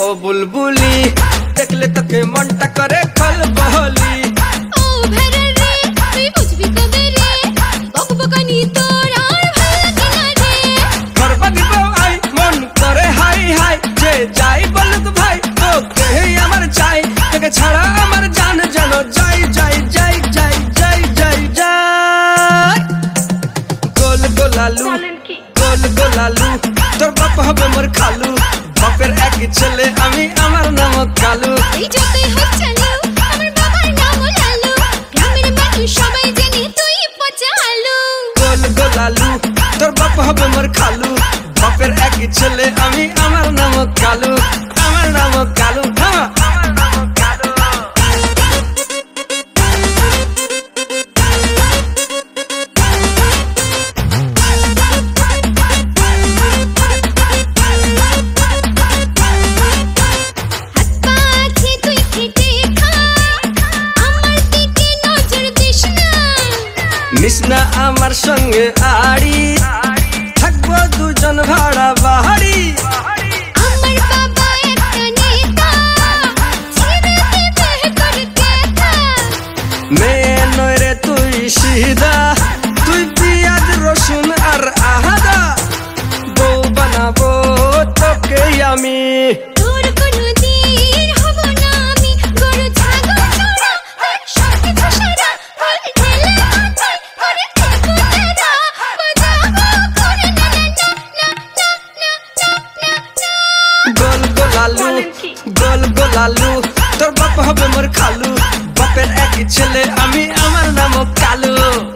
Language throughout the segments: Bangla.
ও বুলবুলি দেখলে তোকে মনটা করে খলবলি। ও ভেড়া রে তুই বুঝবি কবে রে, বকবকানি তোর আর ভালো লাগে না রে। করবা দিব আই মন করে হাই হাই, যে যাই বলুক ভাই তোকে আমার চাই, তোকে ছাড়া আমার জান জানো যাই যাই যাই যাই যাই যাই যাই। গোল গোলালু গোল গোলালু তোর বাপ হবে মোর খালু, বাপের এক ছেলে আমি আমার নাম কালু। এই যতই হোক চালু আমার বাবার নাম লালু, গ্রামের মানুষ সবাই জানে তুই পচা আলু। গোল গোলালু তোর বাপ হবে মোর খালু, বাপের এক ছেলে আমি আমার নাম কালু, আমার নাম কালু। হ্যাঁ আমার নাম কালু। নিসনা আমার সঙ্গে আড়ি, থাকবো দুজন ভাড়া বাহারি। আমার বাবা একটা নেতা, ছেড়ে দেবে করতে থা। মেয়ে নয় রে তুই সিধা, তুই পিয়াজ রসুন আর আহাদা, বউ বানাবো তোকে আমি। তোর কোনো দিন হব না আমি, গরু ছাগল চড়া সব কিছু সারা, বল ঢেলে মাথায় করে দেখো তেরা, বাজাবো করে না না না না না না না। গোল গোলালু গোল গোলালু তোর বাপ হবে মোর খালু, বাপের এক ছেলে আমি আমার নাম কালু,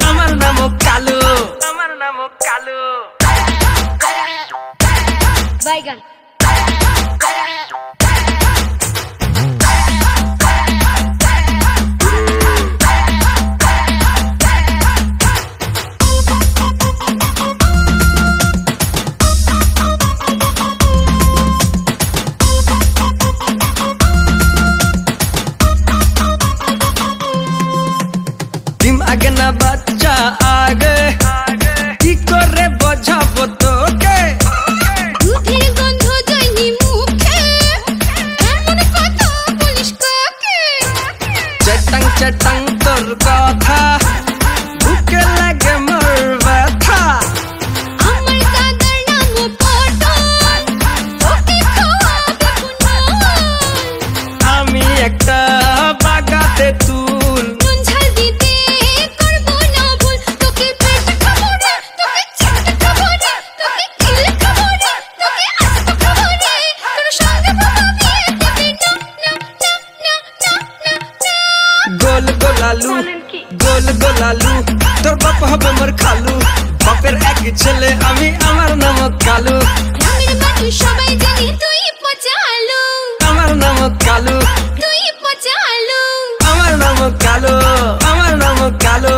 আমার নাম কালু, আমার নাম কালু। বাইগান ডিম আগে না বাচ্চা আগে, কি করে বোঝাবো তোকে? দুধের গন্ধ যায়নি মুখে, এমন কথা বলিস কাকে? চেটাং চেটাং তোর কথা, বুকে লাগে মোর ব্যথা। আমার দাদার নাম পটল, ওকে খাওয়াবে কুনাল। আমি একটা বাগাতে তুল, নুন ঝাল দিতে করবো না ভুল, তোকে পেট খাবো রে, তোকে ছিটকে খাবো রে, তোকে কিল খাবো রে, তোকে আস্ত খাবো রে, তোর সঙ্গে বাবা বিয়ে দেবে না না না না না না। গোল গোলালু গোল গোলালু তোর বাপ হবে মোর খালু, বাপের এক ছেলে আমি আমার নাম কালু, গ্রামের মানুষ সবাই জানে তুই পচা আলু, আমার নাম কালু, তুই পচা আলু। আমার নাম কালু, আমার নাম কালু।